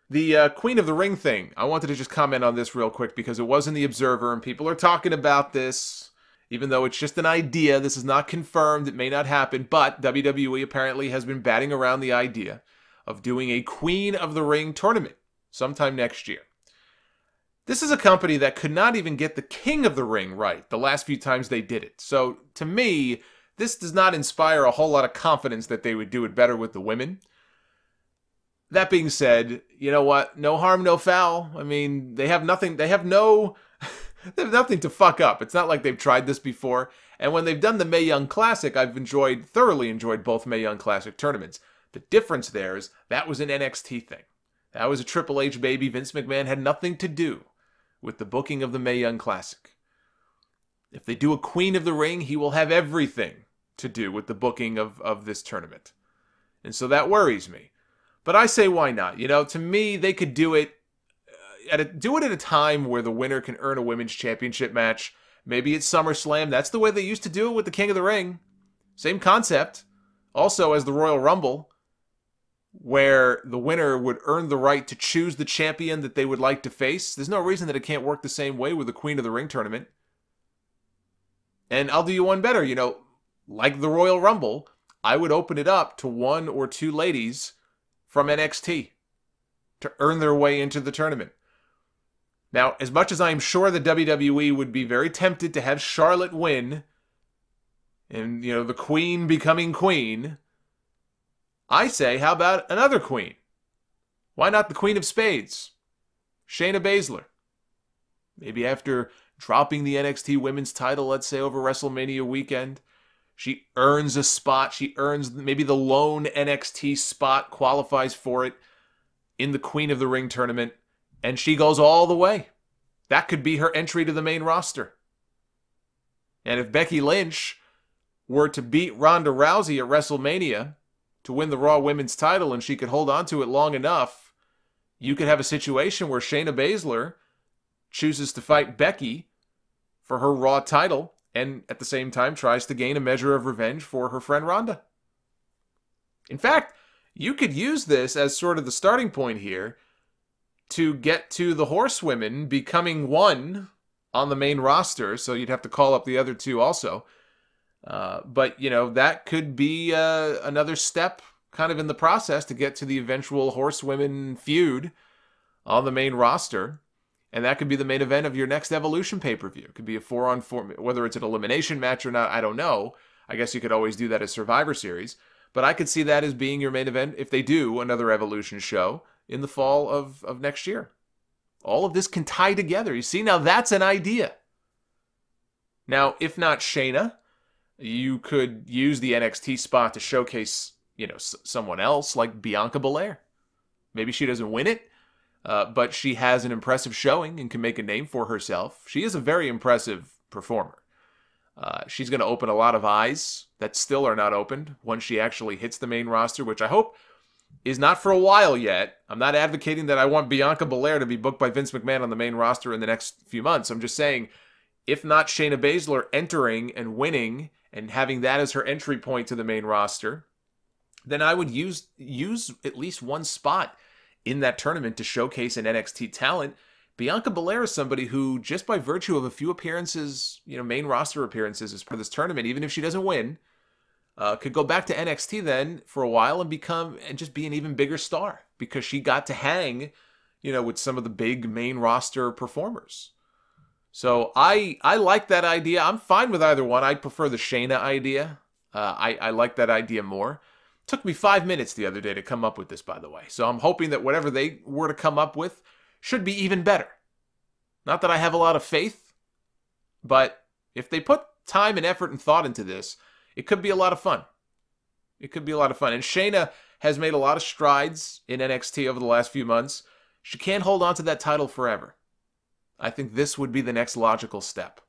The Queen of the Ring thing, I wanted to just comment on this real quick because it was in the Observer and people are talking about this. Even though it's just an idea, this is not confirmed, it may not happen, but WWE apparently has been batting around the idea of doing a Queen of the Ring tournament sometime next year. This is a company that could not even get the King of the Ring right the last few times they did it. So, to me, this does not inspire a whole lot of confidence that they would do it better with the women. That being said, you know what? No harm, no foul. I mean, they have nothing to fuck up. It's not like they've tried this before. And when they've done the Mae Young Classic, I've thoroughly enjoyed both Mae Young Classic tournaments. The difference there is that was an NXT thing. That was a Triple H baby. Vince McMahon had nothing to do with the booking of the Mae Young Classic. If they do a Queen of the Ring, he will have everything to do with the booking of this tournament. And so that worries me. But I say, why not? You know, to me, they could do it at a time where the winner can earn a women's championship match. Maybe it's SummerSlam. That's the way they used to do it with the King of the Ring. Same concept. Also, as the Royal Rumble, where the winner would earn the right to choose the champion that they would like to face. There's no reason that it can't work the same way with the Queen of the Ring tournament. And I'll do you one better. You know, like the Royal Rumble, I would open it up to one or two ladies from NXT to earn their way into the tournament. Now, as much as I'm sure the WWE would be very tempted to have Charlotte win, and, you know, the Queen becoming Queen, I say, how about another Queen? Why not the Queen of Spades? Shayna Baszler. Maybe after dropping the NXT Women's title, let's say, over WrestleMania weekend, she earns a spot. She earns maybe the lone NXT spot, qualifies for it in the Queen of the Ring tournament, and she goes all the way. That could be her entry to the main roster. And if Becky Lynch were to beat Ronda Rousey at WrestleMania to win the Raw Women's title and she could hold on to it long enough, you could have a situation where Shayna Baszler chooses to fight Becky for her Raw title and at the same time tries to gain a measure of revenge for her friend Ronda. In fact, you could use this as sort of the starting point here to get to the horsewomen becoming one on the main roster, so you'd have to call up the other two also. But, you know, that could be another step kind of in the process to get to the eventual horsewomen feud on the main roster. And that could be the main event of your next Evolution pay-per-view. It could be a 4-on-4, whether it's an elimination match or not, I don't know. I guess you could always do that as Survivor Series. But I could see that as being your main event if they do another Evolution show in the fall of next year. All of this can tie together. You see, now that's an idea. Now, if not Shayna, you could use the NXT spot to showcase, you know, someone else like Bianca Belair. Maybe she doesn't win it, but she has an impressive showing and can make a name for herself. She is a very impressive performer. She's going to open a lot of eyes that still are not opened once she actually hits the main roster, which I hope is not for a while yet. I'm not advocating that I want Bianca Belair to be booked by Vince McMahon on the main roster in the next few months. I'm just saying, if not Shayna Baszler entering and winning and having that as her entry point to the main roster, then I would use at least one spot in that tournament to showcase an NXT talent. Bianca Belair is somebody who, just by virtue of a few appearances, you know, main roster appearances as per this tournament, even if she doesn't win, could go back to NXT then for a while and just be an even bigger star because she got to hang, you know, with some of the big main roster performers. So I like that idea. I'm fine with either one. I prefer the Shayna idea. I like that idea more. It took me 5 minutes the other day to come up with this, by the way. So I'm hoping that whatever they were to come up with should be even better. Not that I have a lot of faith, but if they put time and effort and thought into this, it could be a lot of fun. It could be a lot of fun. And Shayna has made a lot of strides in NXT over the last few months. She can't hold on to that title forever. I think this would be the next logical step.